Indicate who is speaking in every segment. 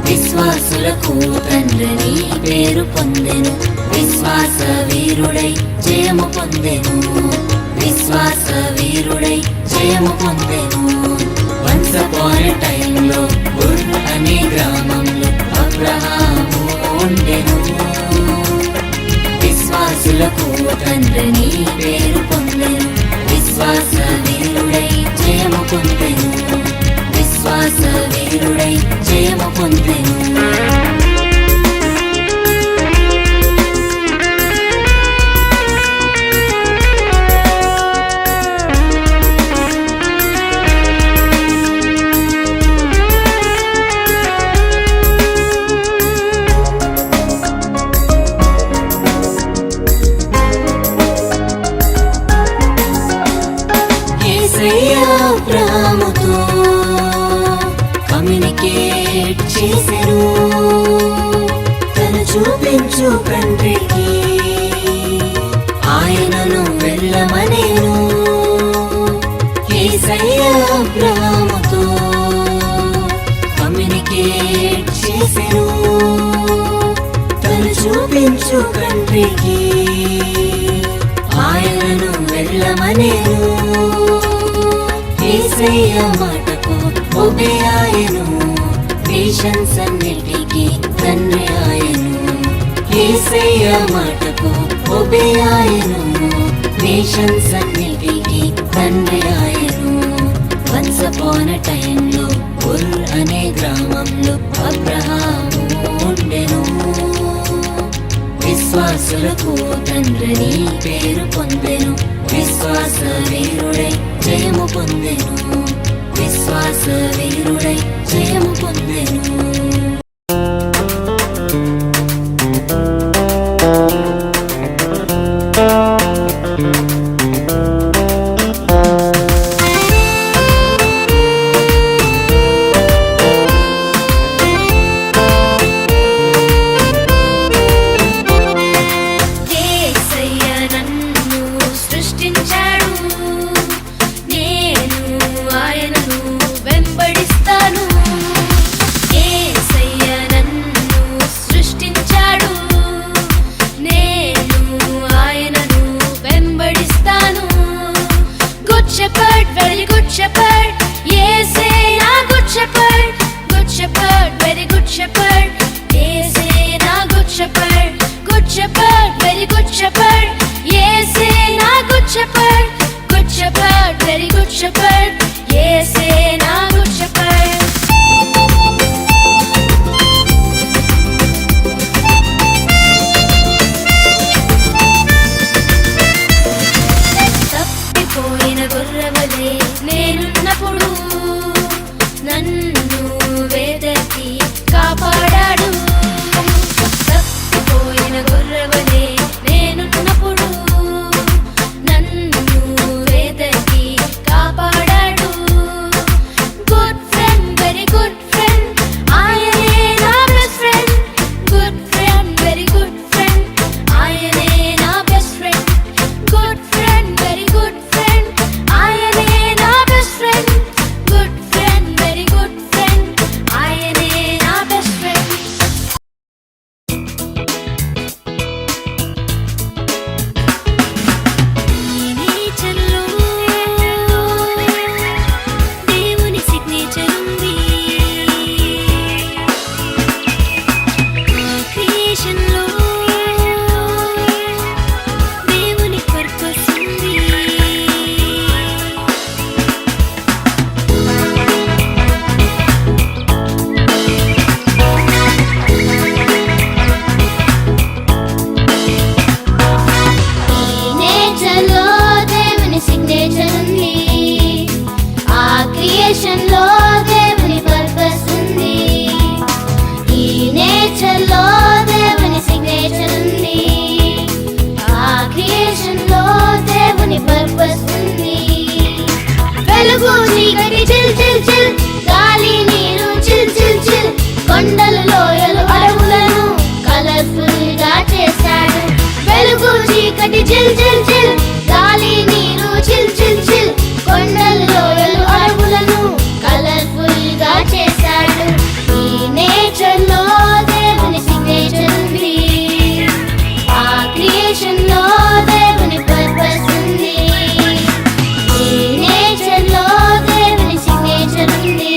Speaker 1: విశ్వాసులకు తండ్రిని పేరు పొందెను, విశ్వాస వీరుడై జయము పొందెను, విశ్వాస వీరుడై జయము పొందెను. వన్స్ అపాన్ ఎ టైమ్ లో ఉర్ అనే గ్రామంలో అబ్రహాము ఉండెను. విశ్వాసులకు తండ్రిని పేరు పొందెను, విశ్వాస వీరుడై జయము పొందెను, విశ్వాస వీరుడై జయము పొందెను. అబ్రహాముతో కమ్యూనికేట్ చేసెను, తను చూపించు కంట్రీకి ఆయనను వెళ్ళమనేను. యేసయ్య అబ్రహాముతో కమ్యూనికేట్ చేసెను, తను చూపించు కంట్రీకి ఆయనను వెళ్ళమనేను. యేసయ్య మాటకు ఒబే ఆయను, నేషన్స్ అన్నిటికీ తండ్రి ఆయను. యేసయ్య మాటకు ఒబే ఆయను, నేషన్స్ అన్నిటికీ తండ్రి ఆయను. వన్స్ అపాన్ ఎ టైమ్ లో ఉర్ అనే గ్రామంలో అబ్రహాము ఉండెను. విశ్వాసులకు తండ్రిని పేరు పొందెను. విశ్వాస వీరుడై జయము పొందెను. విశ్వాస వీరుడై జయము పొందెను.
Speaker 2: నేనున్నప్పుడు నన్ను వెదకి కాపాడాడు. తప్పిపోయిన గొర్రెవలే నేనున్నప్పుడు నన్ను వెదకి కాపాడాడు. Good friend, very good friend, ఆయనే నా best friend. Good friend, very good friend, ఆయనే నా best friend. Good friend, very good friend, ఆయనే నా best friend. Good friend, very good friend, ఆయనే నా బెస్ట్ ఫ్రెండ్. ఈ నేచర్లో దేవుని సిగ్నేచర్ ఉంది. క్రియేషన్లో దేవుని పర్పస్ ఉంది. నేచర్లో దేవుని సిగ్నేచర్ ఉంది. ఆ క్రియేషన్ లో దేవుని పర్పస్ ఉంది. ఈ నేచర్లో దేవుని సిగ్నేచర్ ఉంది. ఆ క్రియేషన్ లో దేవుని పర్పస్ ఉంది. వెలుగు చీకటి చిల్ చిల్ చిల్, గాలి నీరు చిల్ చిల్ చిల్, కొండలు లోయలు అడవులను కలర్ఫుల్ గా చేశాడు. వెలుగు చీకటి చిల్ చిల్ చిల్, గాలి నీరు చిల్ చిల్ చిల్, కొండలు లోయలు అడవులను కలర్ఫుల్ గా చేశాడు. ఈ నేచర్ లో దేవుని సిగ్నేచర్ ఉంది. ఆ క్రియేషన్ లో దేవుని పర్పస్ ఉంది. ఈ నేచర్ లో దేవుని సిగ్నేచర్ ఉంది.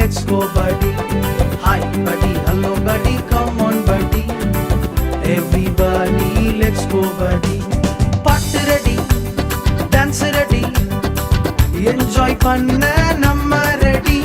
Speaker 3: let's go buddy. Hi buddy, hello buddy, come on buddy. Everybody, let's go buddy. Party ready, dance ready, enjoy பண்ண நம்ம ready.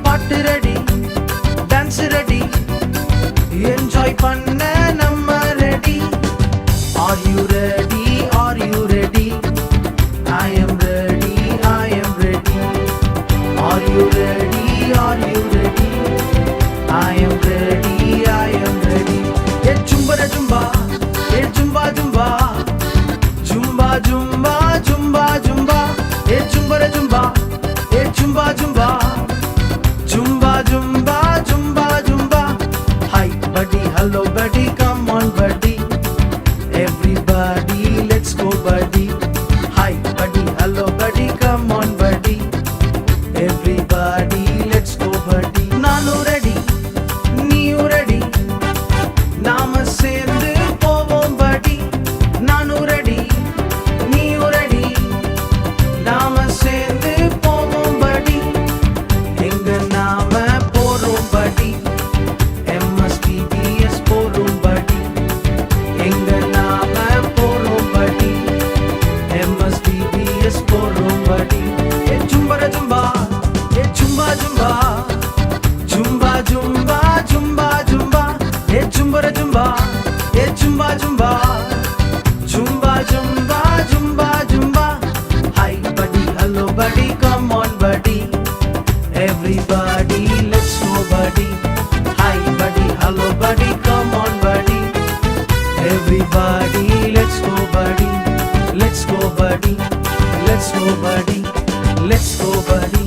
Speaker 3: Party ready, dance ready, enjoy பண்ண நம்ம ready. Are you ready? Are you ready? I am ready, I am ready. Are you ready? Are you ready? I am ready, I am ready. Hey Jumbara Jumba, hey Jumba Jumba, Jumba Jumba, Jumba Jumba. Hey Jumbara Jumba, hey Jumba Jumba, Jumba Jumba, Jumba Jumba. Hi buddy, hello buddy, come on buddy. Everybody, let's go buddy. Hi buddy, hello buddy, come on buddy. Everybody, let's go buddy. Nanu ready, neeyu ready, நாம சேர்ந்து போவோம் buddy. Nanu ready, neeyu ready, நாம சேர்ந்து போவோம் buddy. எங்க நாம போறோம் buddy, MSTBS போறோம் buddy. எங்க நாம போறோம் buddy, MSTBS போறோம் buddy. ஏ ஜும்பர ஜும்பா, ஏ ஜும்பா ஜும்பா, ஜும்பா ஜும்பா, ஜும்பா ஜும்பா. ஏ ஜும்பர ஜும்பா, ஏ ஜும்பா ஜும்பா, ஜும்பா ஜும்பா, ஜும்பா ஜும்பா. Hi buddy, hello buddy, come on buddy. Everybody, let's go buddy. Hi buddy, hello buddy, come on buddy. Everybody, let's go buddy. Let's go buddy. Let's go buddy. Let's go buddy.